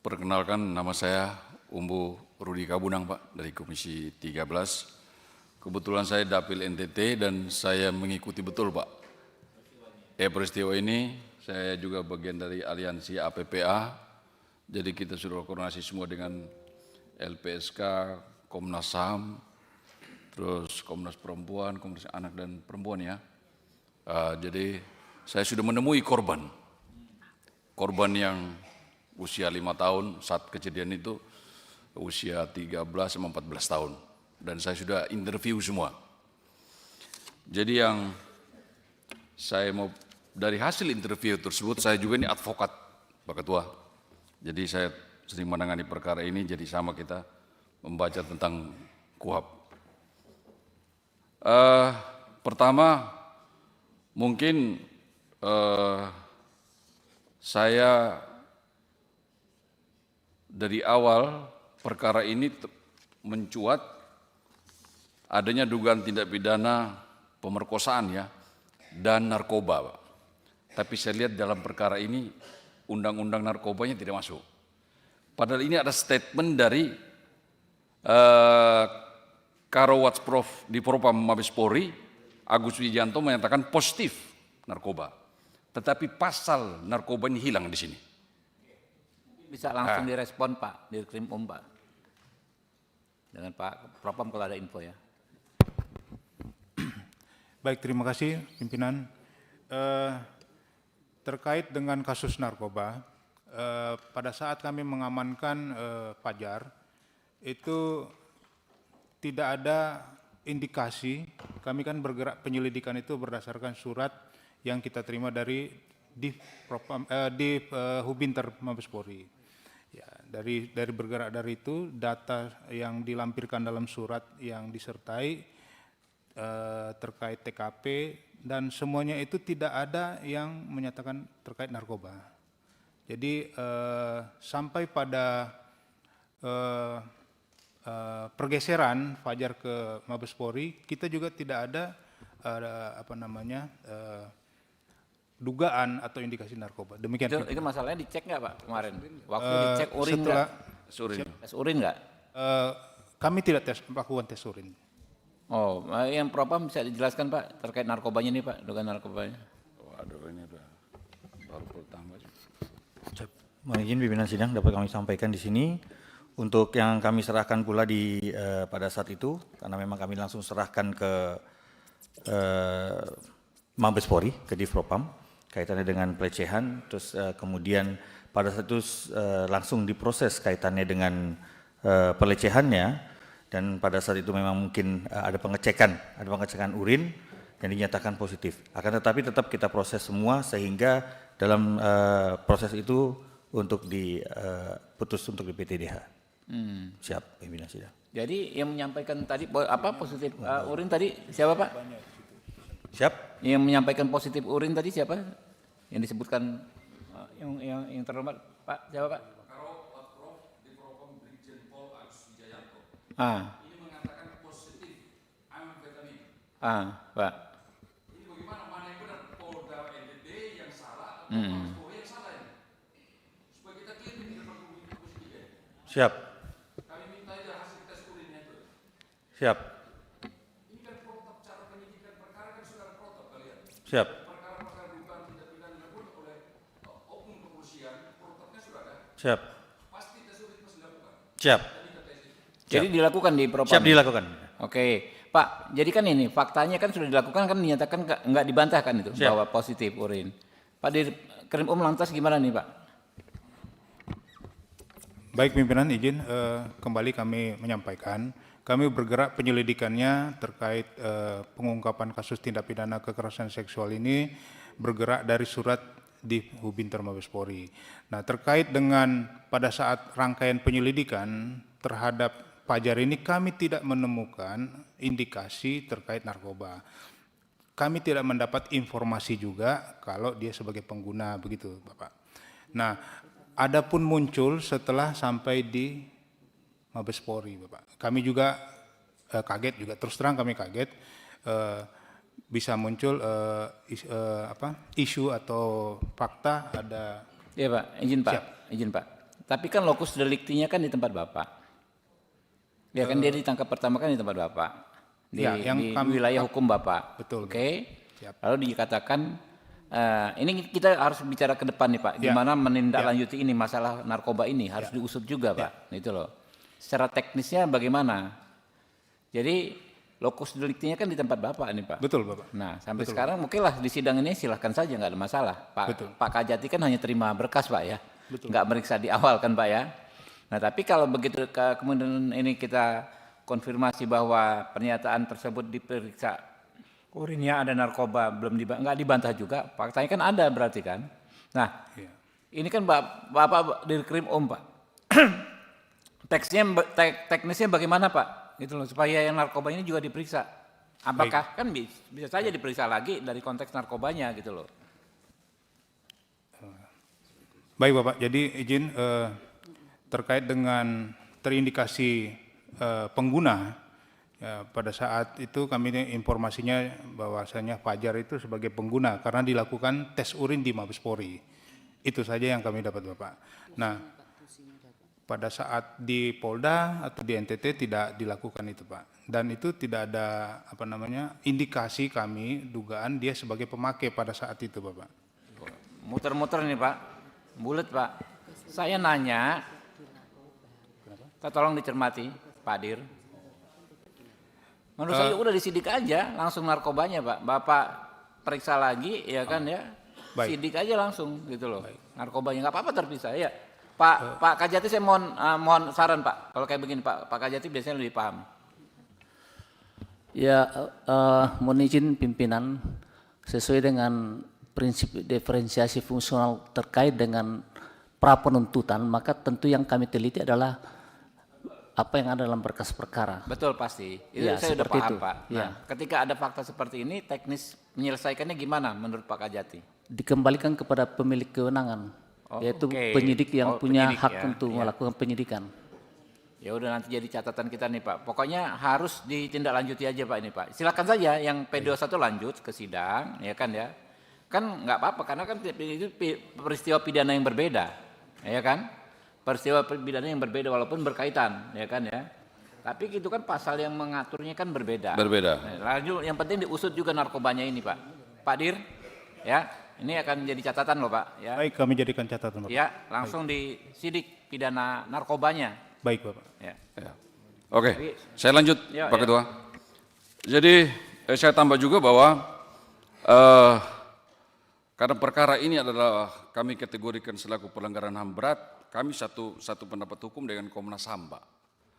Perkenalkan, nama saya Umbu Rudi Kabunang, Pak, dari Komisi 13. Kebetulan saya Dapil NTT dan saya mengikuti betul, Pak. Peristiwa ini, saya juga bagian dari aliansi APPA, jadi kita sudah koordinasi semua dengan LPSK, Komnas HAM, terus Komnas Perempuan, Komnas Anak dan Perempuan ya. Jadi saya sudah menemui korban yang usia 5 tahun saat kejadian itu, usia 13 sama 14 tahun. Dan saya sudah interview semua. Jadi yang saya mau, dari hasil interview tersebut, saya juga ini advokat, Pak Ketua. Jadi saya sering menangani perkara ini, jadi sama kita membaca tentang KUHP. Pertama, mungkin saya dari awal perkara ini mencuat adanya dugaan tindak pidana pemerkosaan ya dan narkoba, Pak. Tapi saya lihat dalam perkara ini undang-undang narkobanya tidak masuk. Padahal ini ada statement dari Karo Watchprof di Propam Mabes Polri, Agus Wijanto menyatakan positif narkoba. Tetapi pasal narkoba ini hilang di sini. Bisa langsung direspon Pak, di Krim Pak. Dengan Pak Propam kalau ada info ya. Baik, terima kasih pimpinan. Terkait dengan kasus narkoba, pada saat kami mengamankan Fajar, itu tidak ada indikasi, kami kan bergerak penyelidikan itu berdasarkan surat yang kita terima dari Hubinter Mabes Polri. Ya, dari bergerak dari itu, data yang dilampirkan dalam surat yang disertai terkait TKP dan semuanya itu tidak ada yang menyatakan terkait narkoba. Jadi sampai pada pergeseran Fajar ke Mabes Polri, kita juga tidak ada dugaan atau indikasi narkoba. Demikian. Itu masalahnya dicek nggak Pak kemarin? Waktu dicek urin nggak? Tes urin nggak? Kami tidak melakukan tes urin. Oh, yang Propam bisa dijelaskan Pak terkait narkobanya nih Pak, dugaan narkobanya. Waduh, ini udah baru pertama. Mohon izin pimpinan sidang dapat kami sampaikan di sini untuk yang kami serahkan pula pada saat itu, karena memang kami langsung serahkan ke Mabes Polri, ke Divpropam, kaitannya dengan pelecehan, terus kemudian pada saat itu langsung diproses kaitannya dengan pelecehannya, dan pada saat itu memang mungkin ada pengecekan urin yang dinyatakan positif. Akan tetapi tetap kita proses semua sehingga dalam proses itu untuk diputus untuk di PTDH. Siap, pimpinan sidang. Jadi yang menyampaikan tadi positif urin tadi siapa Pak? Siap. Yang menyampaikan positif urin tadi siapa? Yang disebutkan yang terhormat Pak, siapa Pak? Karo Watchprof di Propam Brigjen Pol Agus Wijanto. Ini mengatakan positif amfetamin. Pak. Ini bagaimana, mana yang benar? Polda NTT yang salah atau Mabes Polri yang salah ini? Supaya kita clear di depan Komisi 3. Siap. Kami minta aja hasil tes urinnya itu. Siap. Ini kan protap cara penyidikan perkara kan sudah protap kalian. Siap. Perkara-perkara dugaan tindak pidana dilakukan oleh oknum kepolisian, protapnya sudah ada. Siap. Pasti tes urin pasti dilakukan. Siap. Jadi dilakukan di Propam. Siap dilakukan. Oke, Pak. Jadi kan ini faktanya kan sudah dilakukan, kan dinyatakan nggak dibantahkan itu bahwa positif urin. Pak di Krim lantas gimana nih Pak? Baik pimpinan, izin kembali kami menyampaikan. Kami bergerak penyelidikannya terkait pengungkapan kasus tindak pidana kekerasan seksual ini bergerak dari surat di Hubinter Mabes Polri. Nah, terkait dengan pada saat rangkaian penyelidikan terhadap Fajar ini kami tidak menemukan indikasi terkait narkoba. Kami tidak mendapat informasi juga kalau dia sebagai pengguna, begitu Bapak. Nah, adapun muncul setelah sampai di Mabes Polri, Bapak. Kami juga kaget juga, terus terang kami kaget bisa muncul isu atau fakta ada. Iya Pak, izin Pak, Siap. izin Pak. Tapi kan lokus deliktinya kan di tempat Bapak. Ya kan dia ditangkap pertama kan di tempat Bapak. Di, Ya, yang di kami- wilayah hukum Bapak. Betul. Oke. Siap. Lalu dikatakan ini kita harus bicara ke depan nih Pak. Ya. Gimana menindaklanjuti ini masalah narkoba ini harus diusut juga Pak. Itu loh. Secara teknisnya bagaimana? Jadi lokus deliktinya kan di tempat Bapak nih Pak. Betul Bapak. Nah sampai sekarang mungkinlah di sidang ini silahkan saja nggak ada masalah. Betul. Pak Kajati kan hanya terima berkas Pak ya. Nggak meriksa di awal kan Pak ya. Nah tapi kalau begitu kemudian ini kita konfirmasi bahwa pernyataan tersebut diperiksa urinnya ada narkoba nggak dibantah juga. Faktanya kan ada berarti kan. Nah Iya. ini kan Bapak dari Krim Pak. Teknisnya bagaimana Pak? Gitu loh, supaya yang narkoba ini juga diperiksa. Apakah kan bisa saja diperiksa lagi dari konteks narkobanya gitu loh. Baik Bapak, jadi izin terkait dengan terindikasi pengguna, ya, pada saat itu kami informasinya bahwasanya Fajar itu sebagai pengguna karena dilakukan tes urin di Mabes Polri. Itu saja yang kami dapat Bapak. Nah, pada saat di Polda atau di NTT tidak dilakukan itu Pak. Dan itu tidak ada indikasi kami dugaan dia sebagai pemakai pada saat itu Bapak. Muter-muter nih Pak, bulat Pak. Saya nanya, tolong dicermati Pak Dir. Menurut saya udah disidik aja langsung narkobanya Pak. Bapak periksa lagi ya kan ya, Baik. sidik aja langsung gitu loh. Narkobanya nggak apa-apa terpisah ya. Pak Kajati saya mohon saran Pak. Kalau kayak begini Pak Kajati biasanya lebih paham. Ya, mohon izin pimpinan sesuai dengan prinsip diferensiasi fungsional terkait dengan pra penuntutan, maka tentu yang kami teliti adalah apa yang ada dalam berkas perkara. Betul pasti. Itu Ya, saya udah seperti paham itu. Pak. Ya. Nah, ketika ada fakta seperti ini, teknis menyelesaikannya gimana menurut Pak Kajati? Dikembalikan kepada pemilik kewenangan, Oh, yaitu oke. penyidik yang Oh, punya penyidik hak ya. untuk Ya. melakukan penyidikan. Ya udah nanti jadi catatan kita nih Pak. Pokoknya harus ditindaklanjuti aja Pak ini Pak. Silakan saja yang P21 lanjut ke sidang, ya kan ya. Kan nggak apa-apa karena kan itu peristiwa pidana yang berbeda, ya kan? Peristiwa pidana yang berbeda walaupun berkaitan, ya kan ya. Tapi itu kan pasal yang mengaturnya kan berbeda. Berbeda. Nah, lanjut, yang penting diusut juga narkobanya ini Pak. Pak Dir, ya ini akan jadi catatan loh Pak. Ya, Baik, kami jadikan catatan Bapak. ya langsung disidik pidana narkobanya. Baik Bapak. Ya. Ya. Oke, saya lanjut Ya, Pak ya. Ketua. Jadi saya tambah juga bahwa karena perkara ini adalah kami kategorikan selaku pelanggaran HAM berat, kami satu pendapat hukum dengan Komnas HAM Pak.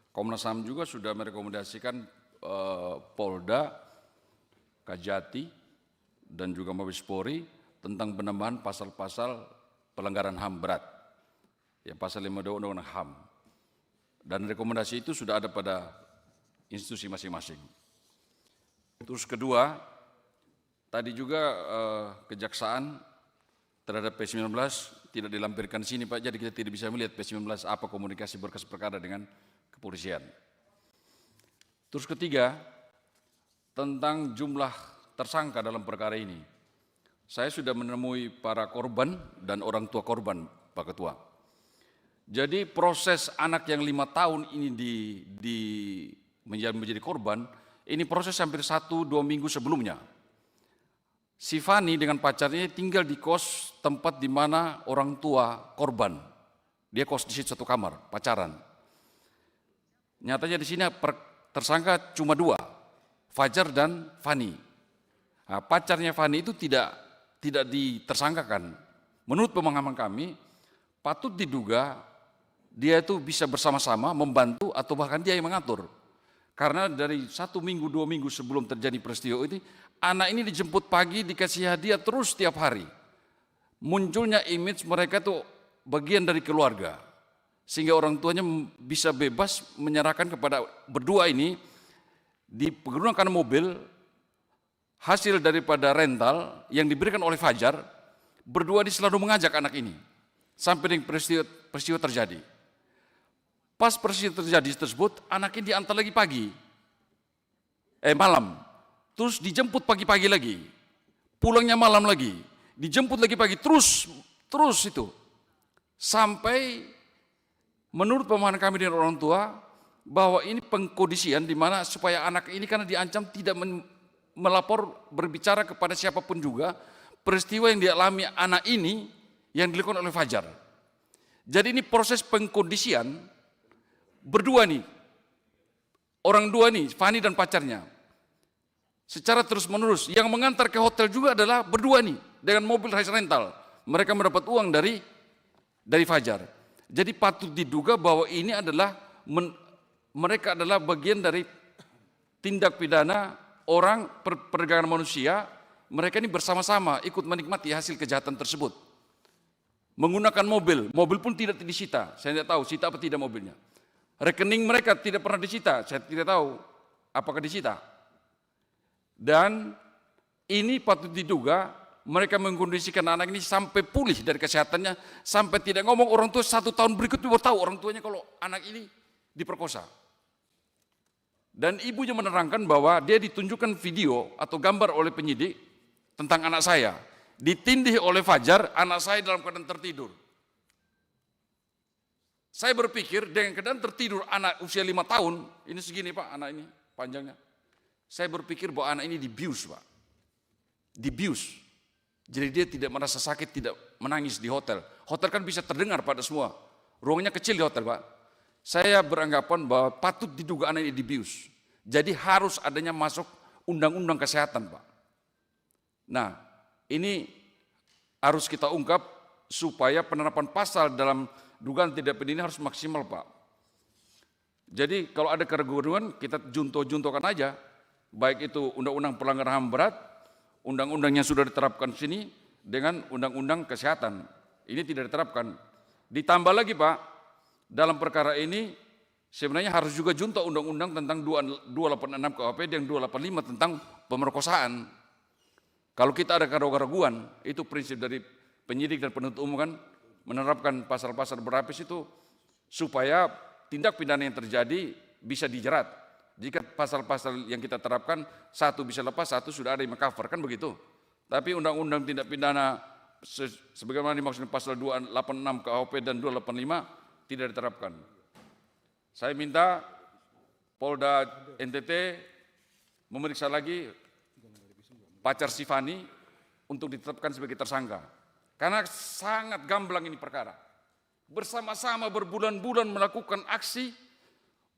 Komnas HAM juga sudah merekomendasikan Polda, Kajati, dan juga Mabes Polri tentang penambahan pasal-pasal pelanggaran HAM berat. Ya, pasal 52 Undang-Undang HAM. Dan rekomendasi itu sudah ada pada institusi masing-masing. Terus kedua, tadi juga kejaksaan terhadap P19 tidak dilampirkan di sini Pak, jadi kita tidak bisa melihat P19 apa komunikasi berkas perkara dengan kepolisian. Terus ketiga, tentang jumlah tersangka dalam perkara ini. Saya sudah menemui para korban dan orang tua korban, Pak Ketua. Jadi proses anak yang 5 tahun ini menjadi korban, ini proses hampir 1-2 minggu sebelumnya. Si Fani dengan pacarnya tinggal di kos tempat di mana orang tua korban. Dia kos di situ satu kamar, pacaran. Nyatanya di sini tersangka cuma 2, Fajar dan Fani. Nah, pacarnya Fani itu tidak ditersangkakan. Menurut pemahaman kami, patut diduga dia itu bisa bersama-sama membantu atau bahkan dia yang mengatur. Karena dari 1 minggu, 2 minggu sebelum terjadi peristiwa ini, anak ini dijemput pagi, dikasih hadiah terus setiap hari. Munculnya image mereka itu bagian dari keluarga. Sehingga orang tuanya bisa bebas menyerahkan kepada berdua ini, digunakan mobil, hasil daripada rental yang diberikan oleh Fajar, berdua ini selalu mengajak anak ini. Sampai dengan peristiwa terjadi. Pas peristiwa terjadi tersebut, anak ini diantar lagi malam. Terus dijemput pagi-pagi lagi. Pulangnya malam lagi. Dijemput lagi pagi, terus itu. Sampai menurut pemahaman kami dengan orang tua, bahwa ini pengkondisian di mana supaya anak ini karena diancam tidak melapor berbicara kepada siapapun juga peristiwa yang dialami anak ini yang dilakukan oleh Fajar. Jadi ini proses pengkondisian berdua nih, orang dua nih, Fani dan pacarnya, secara terus menerus. Yang mengantar ke hotel juga adalah berdua nih dengan mobil hasil rental. Mereka mendapat uang dari Fajar. Jadi patut diduga bahwa ini adalah mereka adalah bagian dari tindak pidana orang perdagangan manusia. Mereka ini bersama-sama ikut menikmati hasil kejahatan tersebut. Menggunakan mobil pun tidak disita. Saya tidak tahu sita apa tidak mobilnya. Rekening mereka tidak pernah disita. Saya tidak tahu apakah disita. Dan ini patut diduga mereka mengkondisikan anak ini sampai pulih dari kesehatannya, sampai tidak ngomong orang tua 1 tahun berikutnya baru tahu orang tuanya kalau anak ini diperkosa. Dan ibunya menerangkan bahwa dia ditunjukkan video atau gambar oleh penyidik tentang anak saya. Ditindih oleh Fajar, anak saya dalam keadaan tertidur. Saya berpikir dengan keadaan tertidur anak usia 5 tahun, ini segini Pak anak ini panjangnya. Saya berpikir bahwa anak ini dibius Pak. Dibius. Jadi dia tidak merasa sakit, tidak menangis di hotel. Hotel kan bisa terdengar pada semua. Ruangnya kecil di hotel Pak. Saya beranggapan bahwa patut diduga anak ini dibius. Jadi harus adanya masuk undang-undang kesehatan Pak. Nah ini harus kita ungkap supaya penerapan pasal dalam dugaan tindak pidana ini harus maksimal Pak. Jadi kalau ada keraguan kita junto-juntokan aja. Baik itu undang-undang pelanggaran HAM berat, undang-undang yang sudah diterapkan di sini dengan undang-undang kesehatan. Ini tidak diterapkan. Ditambah lagi Pak, dalam perkara ini sebenarnya harus juga junto undang-undang tentang 286 KUHP dan 285 tentang pemerkosaan. Kalau kita ada keraguan, itu prinsip dari penyidik dan penuntut umum kan menerapkan pasal-pasal berlapis itu supaya tindak pidana yang terjadi bisa dijerat. Jika pasal-pasal yang kita terapkan satu bisa lepas, satu sudah ada yang meng-cover, kan begitu. Tapi undang-undang tindak pidana sebagaimana dimaksud pasal 286 KUHP dan 285 tidak diterapkan. Saya minta Polda NTT memeriksa lagi pacar si Fani untuk ditetapkan sebagai tersangka. Karena sangat gamblang ini perkara. Bersama-sama berbulan-bulan melakukan aksi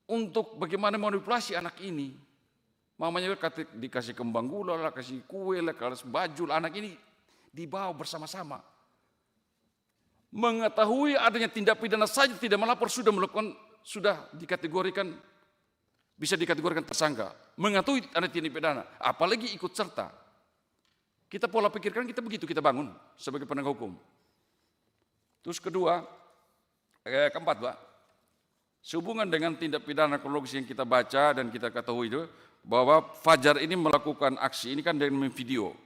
untuk bagaimana manipulasi anak ini. Mamanya dikasih kembang gula lah, kasih kue lah, kasih baju lah. Anak ini dibawa bersama-sama. Mengetahui adanya tindak pidana saja tidak melapor sudah dikategorikan, bisa dikategorikan tersangka. Mengetahui ada tindak pidana, apalagi ikut serta. Kita pola pikirkan kita begitu kita bangun sebagai penegak hukum. Terus keempat Pak, sehubungan dengan tindak pidana kronologis yang kita baca dan kita ketahui itu, bahwa Fajar ini melakukan aksi ini kan dengan video,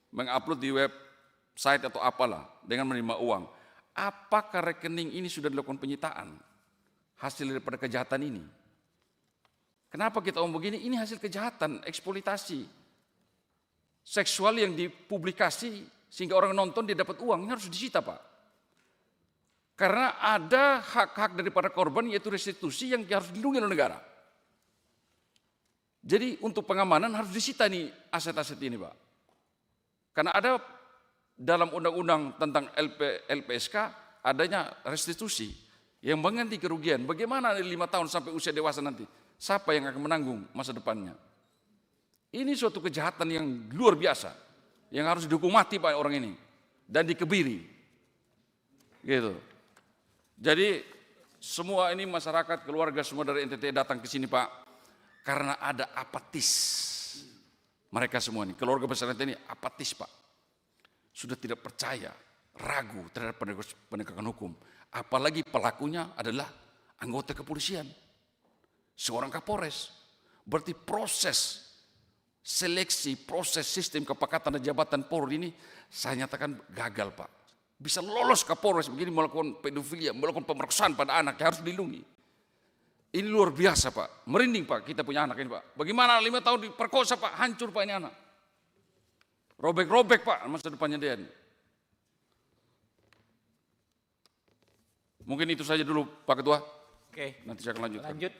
mengupload di website atau apalah dengan menerima uang. Apakah rekening ini sudah dilakukan penyitaan? Hasil daripada kejahatan ini. Kenapa kita omong begini? Ini hasil kejahatan, eksploitasi seksual yang dipublikasi sehingga orang nonton dia dapat uang, ini harus disita Pak. Karena ada hak-hak daripada korban yaitu restitusi yang harus dilindungi oleh negara. Jadi untuk pengamanan harus disita nih aset-aset ini Pak. Karena ada dalam undang-undang tentang LPSK adanya restitusi yang mengganti kerugian. Bagaimana 5 tahun sampai usia dewasa nanti? Siapa yang akan menanggung masa depannya? Ini suatu kejahatan yang luar biasa, yang harus dihukum mati Pak orang ini dan dikebiri, gitu. Jadi semua ini masyarakat, keluarga semua dari NTT datang ke sini Pak, karena ada apatis. Mereka semua ini, keluarga besar NTT ini apatis Pak, sudah tidak percaya, ragu terhadap penegakan hukum. Apalagi pelakunya adalah anggota kepolisian, seorang Kapolres. Berarti proses seleksi, proses sistem kepekatan dan jabatan Polri ini saya nyatakan gagal Pak. Bisa lolos Kapolres begini melakukan pedofilia, melakukan pemerkosaan pada anak yang harus dilindungi. Ini luar biasa Pak, merinding Pak kita punya anak ini Pak. Bagaimana 5 tahun diperkosa Pak, hancur Pak ini anak. Robek-robek Pak masa depannya dia ini. Mungkin itu saja dulu Pak Ketua. Oke, Nanti saya akan lanjutkan. lanjut.